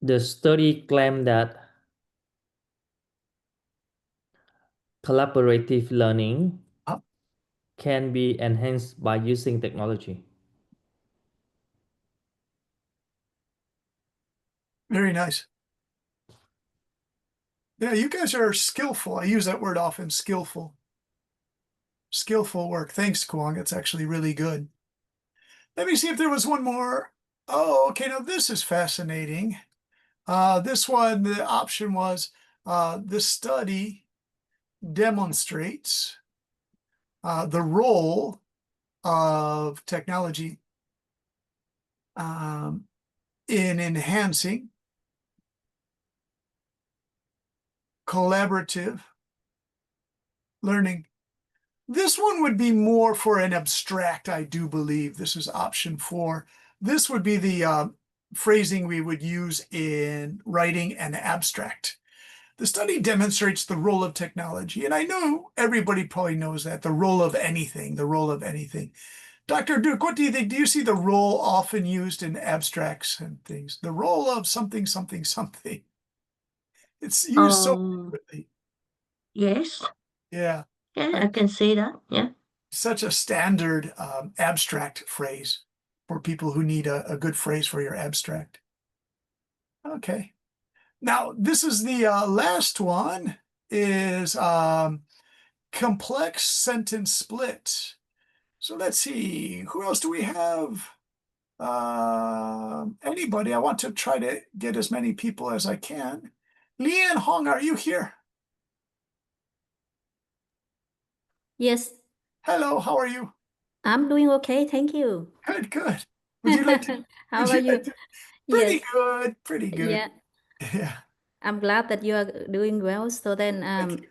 The study claimed that collaborative learning can be enhanced by using technology. Very nice. Yeah, you guys are skillful. I use that word often, skillful. Skillful work. Thanks, Kwong. It's actually really good. Let me see if there was one more. Oh, okay. Now this is fascinating. This one, the option was the study demonstrates the role of technology in enhancing collaborative learning. This one would be more for an abstract, I do believe. This is option 4. This would be the phrasing we would use in writing an abstract. The study demonstrates the role of technology, and I know everybody probably knows that, the role of anything. Dr. Duke, what do you think? Do you see the role often used in abstracts and things? The role of something, something, something. It's used so frequently. Yes. Yeah. Yeah, I can see that. Yeah. Such a standard abstract phrase for people who need a good phrase for your abstract. Okay. Now, this is the last one, is complex sentence split. So let's see, who else do we have? Anybody? I want to try to get as many people as I can. Leanne Hong, are you here? Yes, Hello, how are you? I'm doing okay, thank you. Good, good. Would you like to? How would about you? like to- Pretty Yes, good, pretty good. yeah, Yeah. I'm glad that you are doing well. So then, Thank you.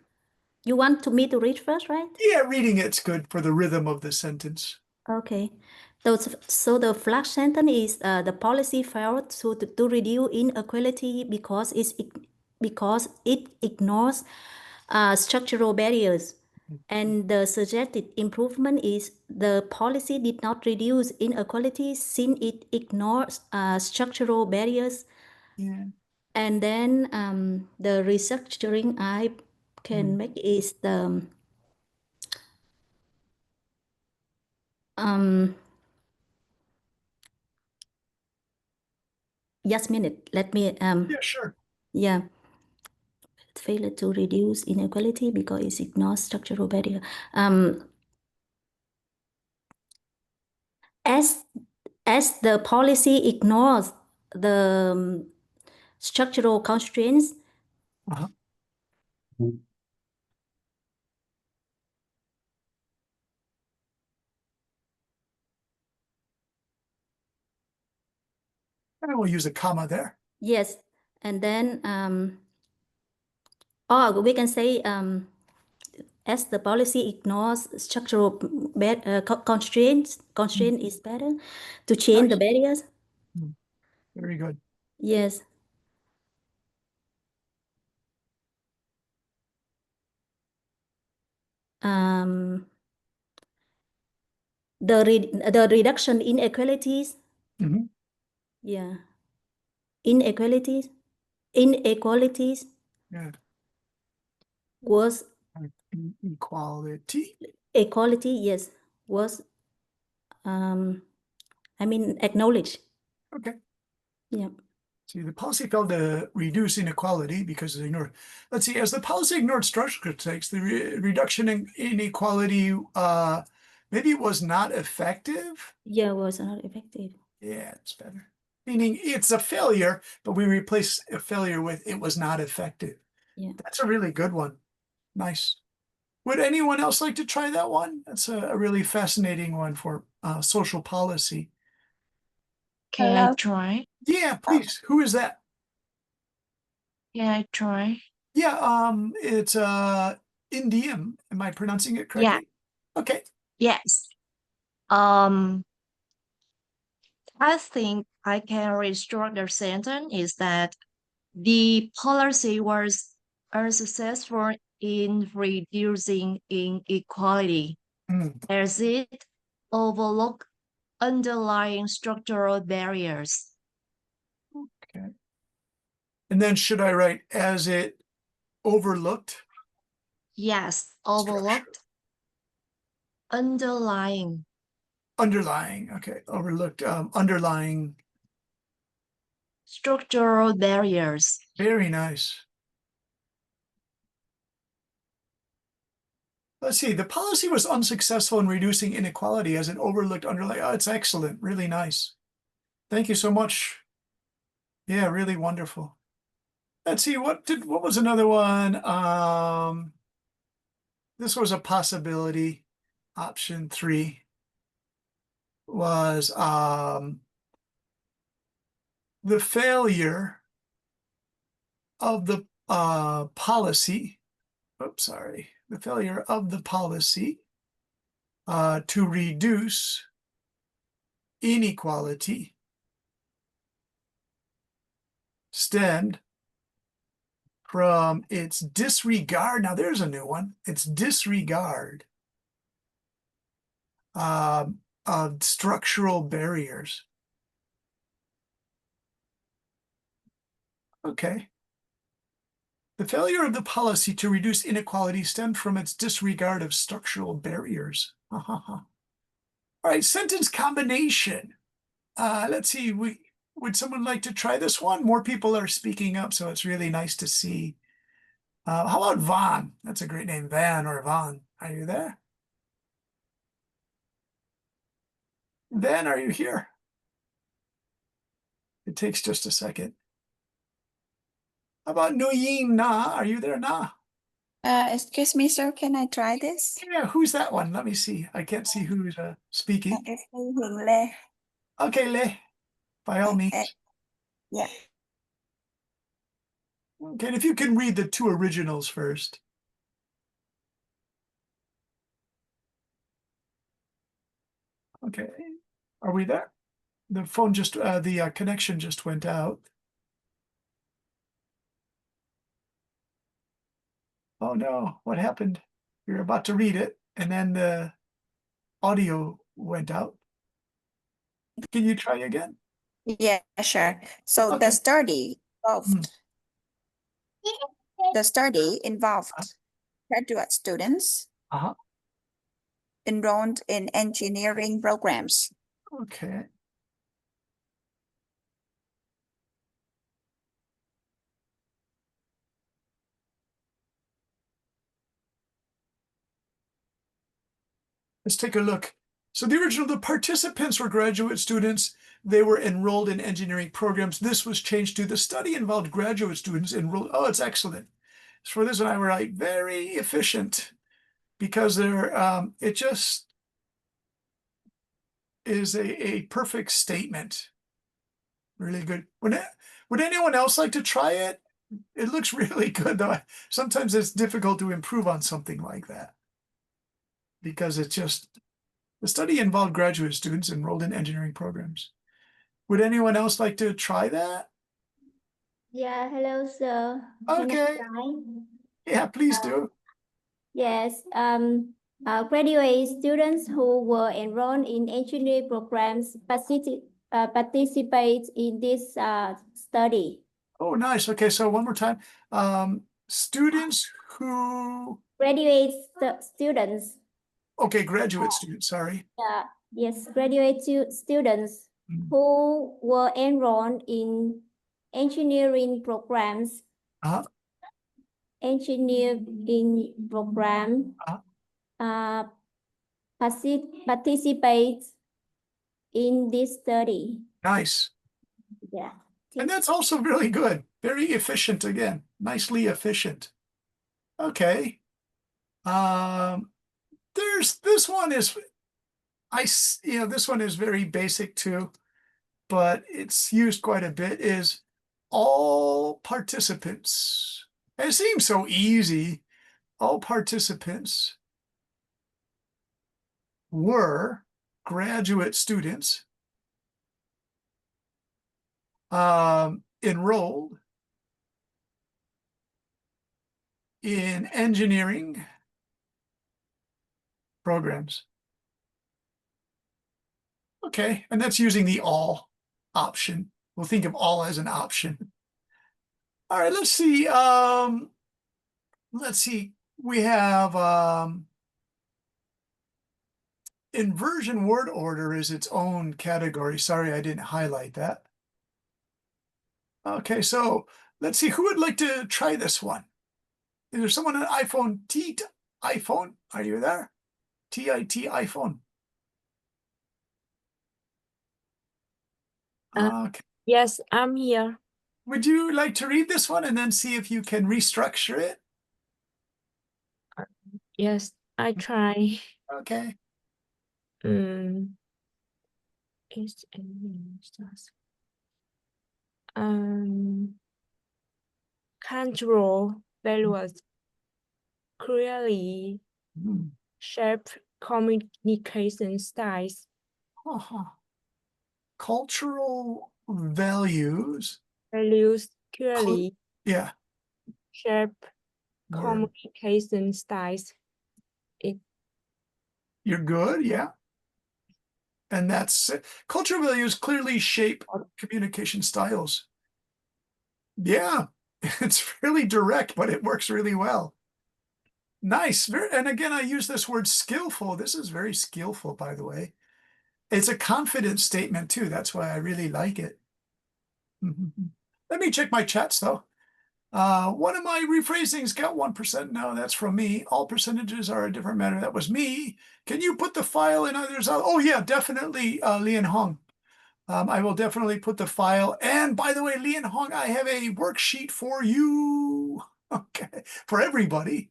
you want me to read first, right? Yeah, reading it's good for the rhythm of the sentence. Okay. So the flash sentence is the policy failed to reduce inequality because it ignores structural barriers. And the suggested improvement is the policy did not reduce inequality since it ignores structural barriers. Yeah. And then the restructuring I can make is the just a minute. Let me Yeah, sure. yeah. Failure to reduce inequality because it ignores structural barrier. As the policy ignores the structural constraints, Uh-huh. And we'll use a comma there. yes, and then or we can say as the policy ignores structural constraint is better to change the Nice. barriers. Very good. Yes. The reduction in inequalities. Mhm. Yeah. Inequalities Yeah. was Equality. equality, yes, was acknowledged. Okay. Yeah. See, the policy failed to reduce inequality because it ignored. Let's see, as the policy ignored structural critiques, the reduction in inequality maybe was not effective. Yeah, was not effective. Yeah, it's better. Meaning it's a failure, but we replace a failure with it was not effective. Yeah. That's a really good one. Nice. Would anyone else like to try that one? That's a really fascinating one for social policy. Can I try? Yeah, please. Who is that? Can I try? Yeah, it's Indian. Am I pronouncing it Yeah. correctly? Okay. Yes. I think I can restructure the sentence is that the policy was unsuccessful in reducing inequality, Mm, as it overlooked underlying structural barriers. okay. And then should I write as it overlooked? Yes, Structure. overlooked underlying Underlying. Okay. Overlooked. Underlying. structural barriers. Very nice. Let's see. The policy was unsuccessful in reducing inequality as it overlooked underlying. Oh, it's excellent. Really nice. Thank you so much. Yeah, really wonderful. Let's see. What was another one? This was a possibility. Option 3 was the failure of the policy. Oops, sorry. The failure of the policy to reduce inequality stemmed from its disregard. Now there's a new one. It's disregard of structural barriers. Okay. The failure of the policy to reduce inequality stemmed from its disregard of structural barriers. All right, sentence combination. Let's see, would someone like to try this one? More people are speaking up, so it's really nice to see. How about Von? That's a great name, Van or Von. Are you there? Van, are you here? It takes just a second. How about Nguyen Na? Are you there, Na? Excuse me, sir, can I try this? Yeah, who's that one? Let me see. I can't see who's speaking. It's Hương Lê. Okay, Lê, by all means. Yeah. Okay, and if you can read the two originals first. Okay, are we there? The phone just, the connection just went out. Oh no, what happened? You're about to read it, and then the audio went out. Can you try again? Yeah, sure. So Okay. the study involved graduate students Uh-huh. enrolled in engineering programs. Okay. Let's take a look. So the participants were graduate students. They were enrolled in engineering programs. This was changed to the study involved graduate students enrolled. Oh, it's excellent. For this one, I were like very efficient because they're, it just is a perfect statement. Really good. Would anyone else like to try it? It looks really good, though. Sometimes it's difficult to improve on something like that because it's just the study involved graduate students enrolled in engineering programs. Would anyone else like to try that? Yeah, hello, sir. Can I Okay. try? Yeah, please do. Yes, graduate students who were enrolled in engineering programs participate in this study. Oh, nice. Okay, so one more time. Students who... Graduate students. Okay, graduate students, sorry. Yes, graduate students who were enrolled in engineering programs. Engineering program participate in this study. Nice. Yeah. And that's also really good. Very efficient again. Nicely efficient. Okay. There's this one is this one is very basic too, but it's used quite a bit, is all participants. It seems so easy. All participants were graduate students enrolled in engineering programs. Okay, and that's using the all option. We'll think of all as an option. All right, let's see. We have inversion word order is its own category. Sorry, I didn't highlight that. Okay, so let's see who would like to try this one. Is there someone on iPhone? iPhone? Are you there? TIT iPhone. Okay. Yes, I'm here. Would you like to read this one and then see if you can restructure it? Yes, I try. Okay. Control values clearly shape communication styles. Cultural values. Values clearly shape Word. communication styles. You're good, yeah. And that's cultural values clearly shape communication styles. Yeah, it's really direct, but it works really well. Nice. And again, I use this word skillful. This is very skillful, by the way. It's a confident statement too. That's why I really like it. Let me check my chats though. One of my rephrasings got 1%. No, that's from me. All percentages are a different matter. That was me. Can you put the file in others? Oh yeah, definitely, Lian Hong. I will definitely put the file. And by the way, Lian Hong, I have a worksheet for you. Okay, for everybody.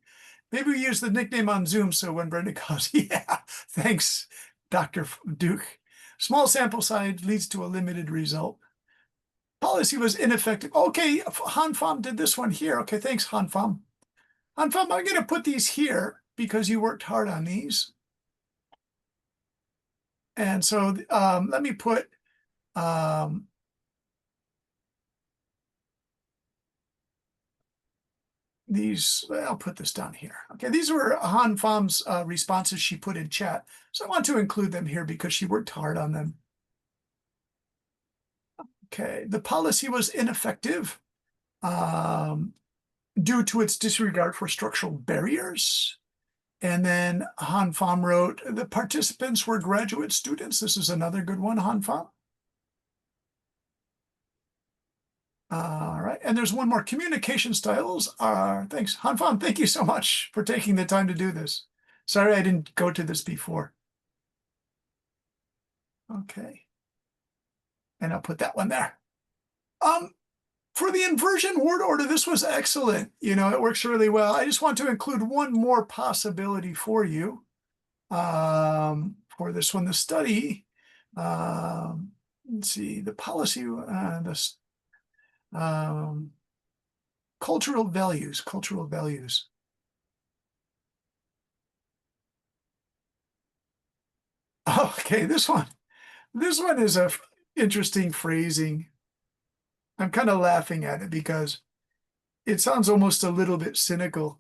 Maybe we use the nickname on Zoom so when Brenda calls, yeah, thanks, Dr. Duke. Small sample size leads to a limited result. Policy was ineffective. Okay, Han Pham did this one here. Okay, thanks, Han Pham. Han Pham, I'm going to put these here because you worked hard on these. And so let me put these, I'll put this down here. Okay, these were Han Pham's responses she put in chat. So I want to include them here because she worked hard on them. Okay, the policy was ineffective due to its disregard for structural barriers. And then Han Pham wrote, the participants were graduate students. This is another good one, Han Pham. All right, and there's one more. Communication styles are, thanks, Han Pham, thank you so much for taking the time to do this. Sorry I didn't go to this before. Okay. And I'll put that one there. For the inversion word order, this was excellent. You know, it works really well. I just want to include one more possibility for you. For this one, the study. Let's see, the policy, cultural values. Okay, this one is a interesting phrasing. I'm kind of laughing at it because it sounds almost a little bit cynical.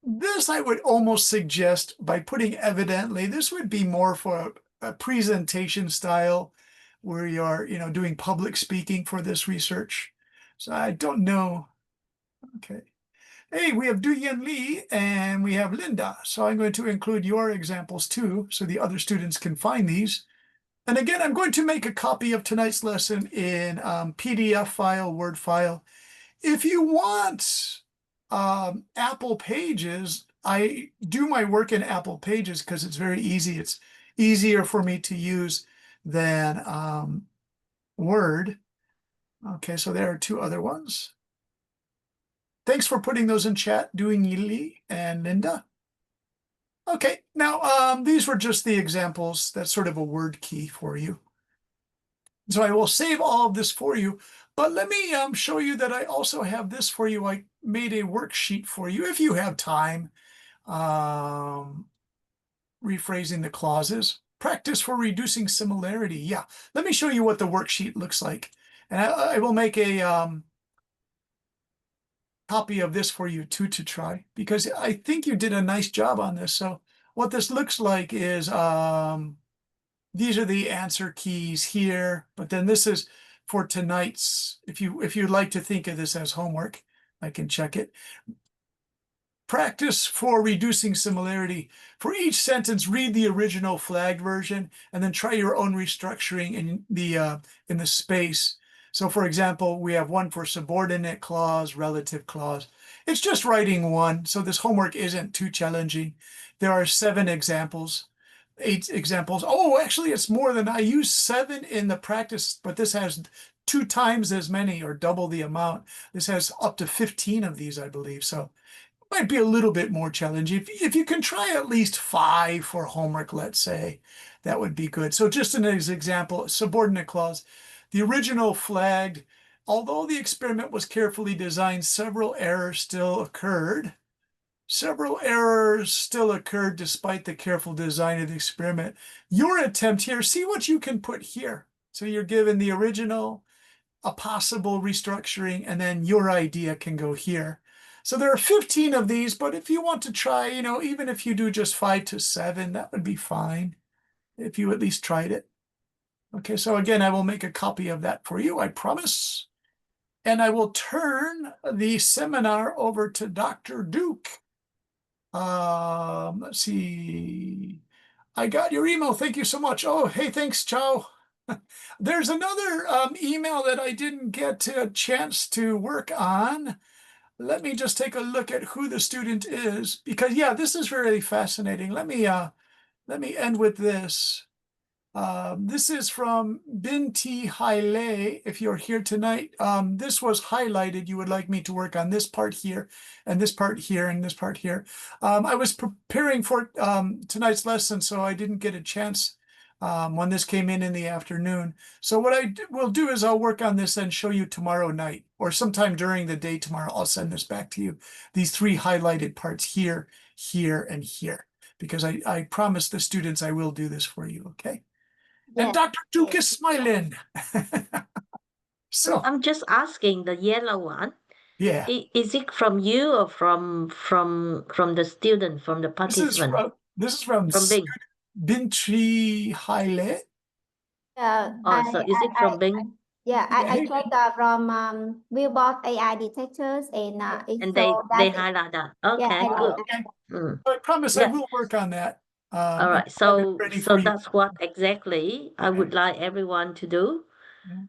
This I would almost suggest by putting evidently, this would be more for a presentation style where you're, you know, doing public speaking for this research. So I don't know. Okay. Hey, we have Du Yen Lee and we have Linda. So I'm going to include your examples too, so the other students can find these. And again, I'm going to make a copy of tonight's lesson in PDF file, Word file. If you want Apple Pages, I do my work in Apple Pages because it's very easy. It's easier for me to use than Word. Okay, so there are two other ones. Thanks for putting those in chat, doing Yili and Linda. Okay, now these were just the examples. That's sort of a word key for you. So I will save all of this for you, but let me show you that I also have this for you. I made a worksheet for you if you have time. Rephrasing the clauses. Practice for reducing similarity. Yeah, let me show you what the worksheet looks like. And I will make a copy of this for you too to try, because I think you did a nice job on this. So what this looks like is these are the answer keys here, but then this is for tonight's, if you'd like to think of this as homework, I can check it. Practice for reducing similarity. For each sentence, read the original flagged version and then try your own restructuring in the space. So for example, we have one for subordinate clause, relative clause. It's just writing one, so this homework isn't too challenging. There are 7 examples, 8 examples. Oh, actually, it's more than I use 7 in the practice, but this has 2 times as many or double the amount. This has up to 15 of these, I believe. So it might be a little bit more challenging. If you can try at least 5 for homework, let's say, that would be good. So just an example, subordinate clause. The original flagged, although the experiment was carefully designed, several errors still occurred. Several errors still occurred despite the careful design of the experiment. Your attempt here, see what you can put here. So you're given the original, a possible restructuring, and then your idea can go here. So there are 15 of these, but if you want to try, you know, even if you do just 5 to 7, that would be fine if you at least tried it. Okay, so again, I will make a copy of that for you, I promise. And I will turn the seminar over to Dr. Duke. Let's see. I got your email. Thank you so much. Oh, hey, thanks, Chow. There's another email that I didn't get a chance to work on. Let me just take a look at who the student is, because, yeah, this is really fascinating. Let me let me end with this. This is from Binti Haile. If you're here tonight, this was highlighted. You would like me to work on this part here, and this part here, and this part here. I was preparing for tonight's lesson, so I didn't get a chance when this came in the afternoon. So what I will do is I'll work on this and show you tomorrow night, or sometime during the day tomorrow. I'll send this back to you. These 3 highlighted parts here, here, and here, because I promised the students I will do this for you, okay? And Dr. Duke is smiling. So I'm just asking the yellow one. Yeah. Is it from you or from the student, from the participant? This is from Bing. Bintri Haile. So is it from Bing? I checked from Billboard AI detectors and And they highlight that. Okay, good. I promise I will work on that. All right. So that's what exactly I would like everyone to do,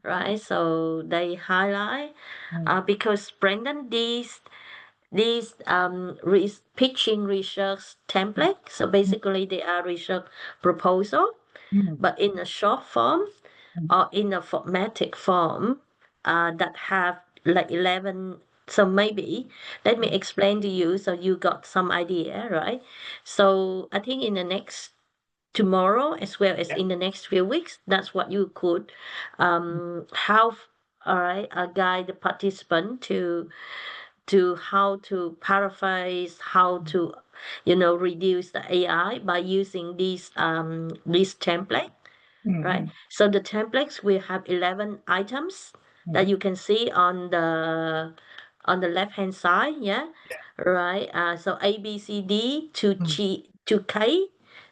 right? So they highlight because Brendan these pitching research template. So basically they are research proposal, but in a short form or in a formatic form that have like 11. So maybe let me explain to you so you got some idea, right? So I think in the next tomorrow as well as in the next few weeks, that's what you could help, all right, guide the participant to how to paraphrase, how to reduce the AI by using this template. Right. So the templates will have 11 items that you can see on the left hand side. Yeah. Right. So A, B, C, D to G to K,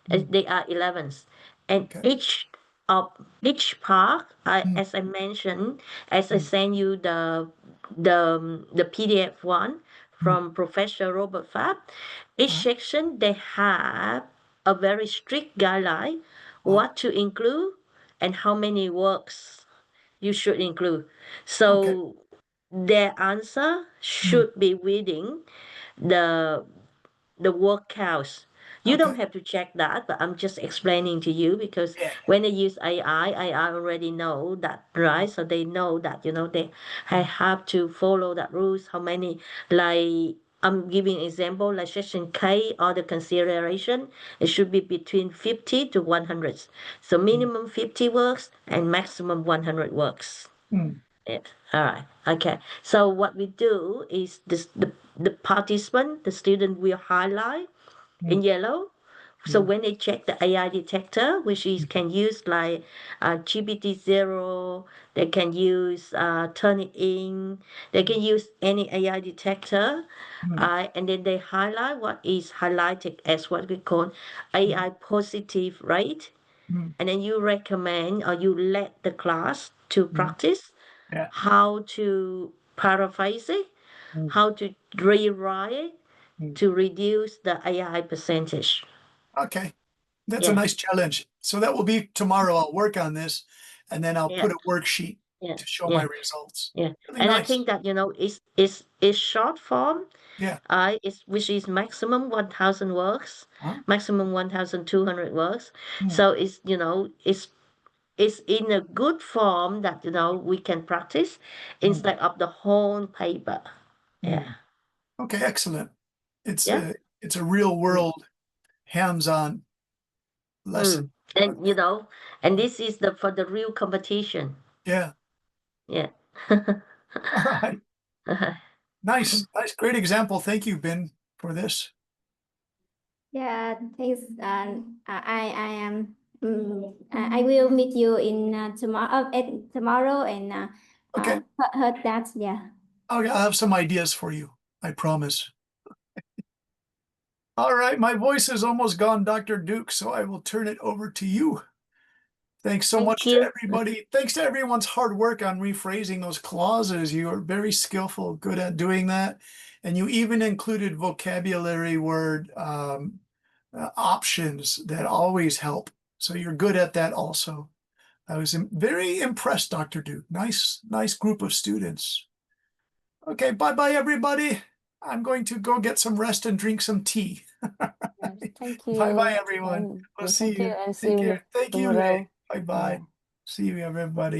they are 11s, and each part, as I mentioned, as I send you the PDF one from Professor Robert Fab, each section they have a very strict guideline what to include and how many works you should include. So their answer should be within the work counts. You don't have to check that, but I'm just explaining to you because when they use AI already know that, right? So they know that, they have to follow that rules. How many, like, I'm giving example, like section K or the consideration, it should be between 50 to 100. So minimum 50 works and maximum 100 works. Yeah. All right. Okay. So what we do is the participant, the student will highlight in yellow. So when they check the AI detector, which is can use like GPT-0, they can use Turnitin, they can use any AI detector, and then they highlight what is highlighted as what we call AI positive rate, and then you recommend or you let the class to practice how to paraphrase it, how to rewrite it to reduce the AI percentage. Okay, that's a nice challenge. So that will be tomorrow. I'll work on this, and then I'll put a worksheet to show my results. Yeah, Really and nice. I think that it's short form. Which is maximum 1,000 words, maximum 1,200 words. So it's it's in a good form that we can practice instead of the whole paper. Yeah. Okay, excellent. It's a real world hands-on lesson. And and this is for the real competition. Yeah. Yeah. All right. Nice, great example. Thank you, Ben, for this. Yeah, thanks. I am. I will meet you in tomorrow and heard that. Yeah. Okay, I'll have some ideas for you. I promise. All right, my voice is almost gone, Dr. Duke, so I will turn it over to you. Thanks so much to everybody. Thanks to everyone's hard work on rephrasing those clauses. You are very skillful, good at doing that. And you even included vocabulary word options that always help. So you're good at that also. I was very impressed, Dr. Duke. Nice group of students. Okay, bye-bye, everybody. I'm going to go get some rest and drink some tea. Thank you. Bye-bye, everyone. And We'll see thank you you. and see Take you care. Thank you, tomorrow. Ray. Bye-bye. Yeah. See you, everybody.